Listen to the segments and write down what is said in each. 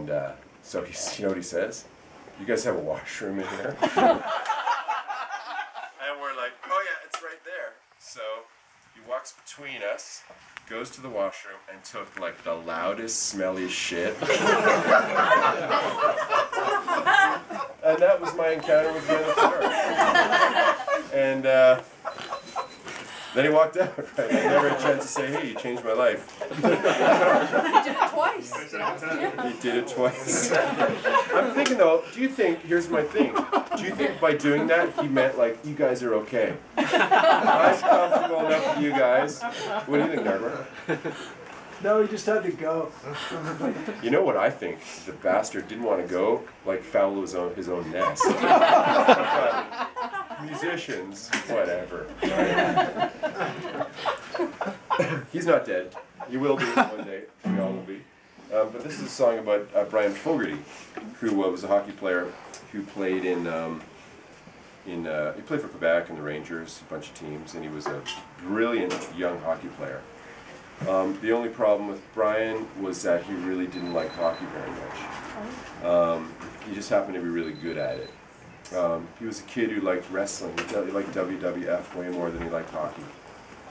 And so you know what he says? You guys have a washroom in here? And we're like, oh yeah, it's right there. So he walks between us, goes to the washroom, and took like the loudest, smelliest shit. And that was my encounter with Red Oct. And then he walked out, right? I never had a chance to say, hey, you changed my life. He did it twice. He did it twice. I'm thinking though, do you think, here's my thing, do you think by doing that he meant like, you guys are okay? I'm comfortable enough with you guys. What do you think, Nardwar? No, he just had to go. You know what I think? The bastard didn't want to go, like foul his own nest. Musicians, whatever. He's not dead. He will be one day. We all will be. But this is a song about Brian Fogarty, who was a hockey player who played he played for Quebec and the Rangers, a bunch of teams, and he was a brilliant young hockey player. The only problem with Brian was that he really didn't like hockey very much. He just happened to be really good at it. He was a kid who liked wrestling. He liked WWF way more than he liked hockey.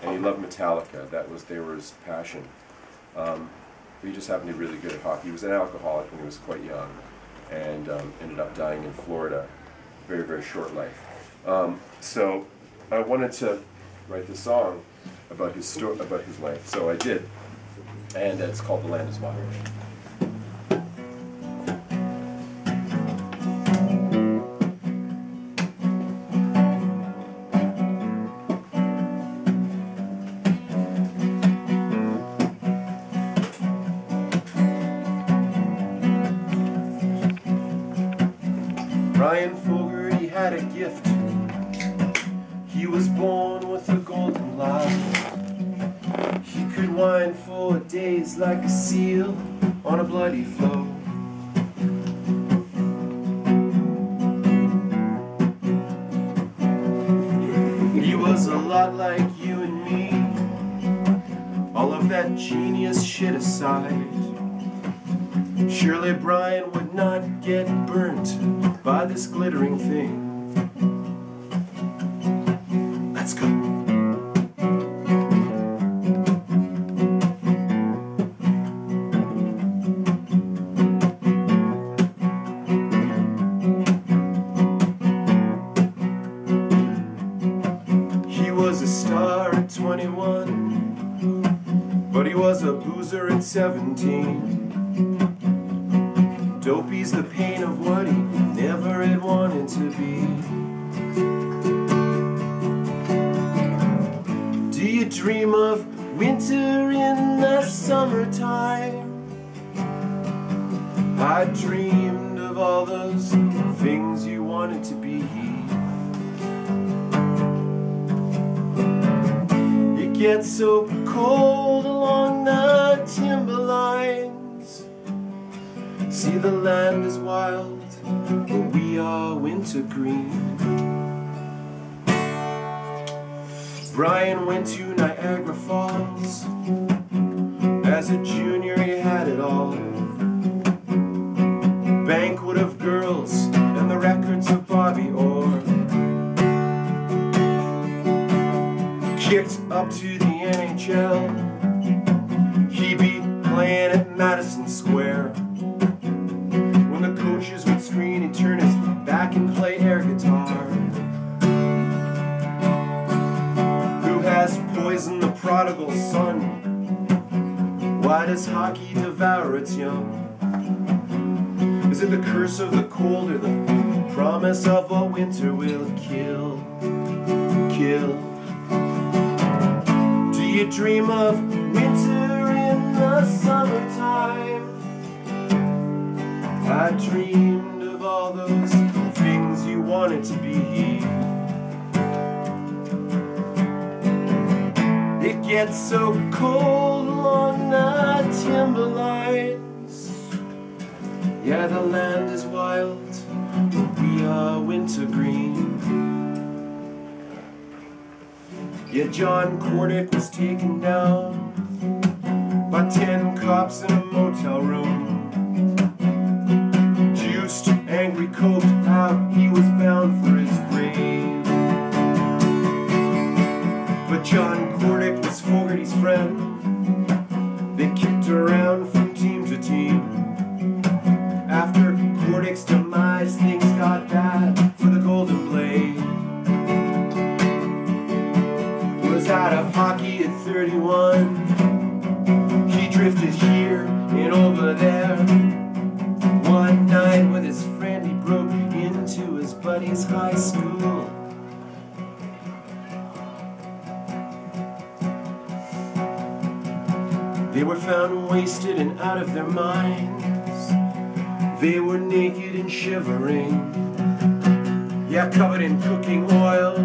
And he loved Metallica. They were his passion. But he just happened to be really good at hockey. He was an alcoholic when he was quite young and ended up dying in Florida. Very, very short life. So I wanted to write this song about his story, about his life. So I did. And it's called The Land Is Wild. Brian Fogarty had a gift. He was born with a golden light. He could whine for days like a seal on a bloody floe. He was a lot like you and me. All of that genius shit aside, surely Brian would not get burnt by this glittering thing. Let's go. He was a star at 21, but he was a boozer at 17. Dopey's the pain of what he never had wanted to be. Do you dream of winter in the summertime? I dreamed of all those things you wanted to be. It gets so cold along the timberlines. See, the land is wild, but we are wintergreen. Brian went to Niagara Falls. As a junior he had it all. Banquet of girls and the records of Bobby Orr. Kicked up to the NHL. He'd be playing at Madison Square. When the coaches would screen, he'd turn his back and play air guitar. Who has poisoned the prodigal son? Why does hockey devour its young? Is it the curse of the cold or the promise of a winter will kill? Do you dream of winter in the summertime? I dreamed of all those things you wanted to be. It gets so cold along the timberlines. Yeah, the land is wild, but we are wintergreen. Yeah, John Cordick was taken down by 10 cops in a motel room. out of their minds. They were naked and shivering, yeah, covered in cooking oil,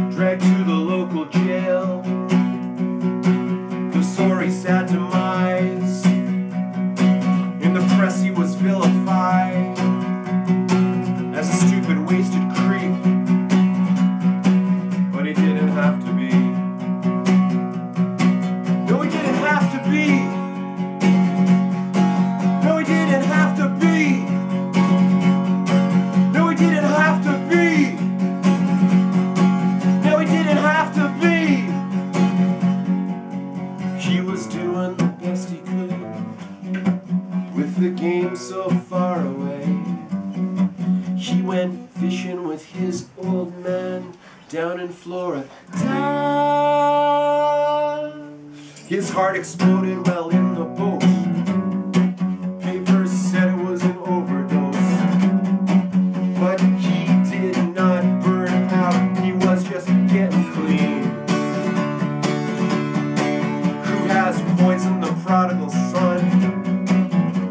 dragged to the local jail. The sorry sad demise. In the press he was vilified as a stupid wasted creep, but he didn't have to be. No, he didn't have to be. No, he didn't have to be. No, he didn't have to be. No, he didn't have to be. He was doing the best he could with the game so far away. He went fishing with his old man down in Florida. His heart exploded while in the boat. Papers said it was an overdose, but he did not burn out. He was just getting clean. Who has poisoned the prodigal son?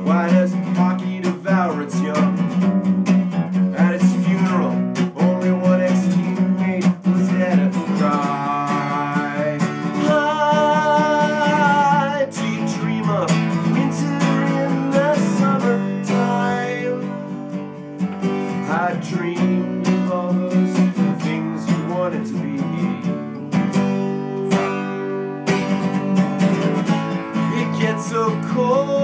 Why does hockey devour its young? At its funeral, only one ex-teammate was there to cry. I dream of winter in the summertime. I dreamed of all those things you wanted to be. It gets so cold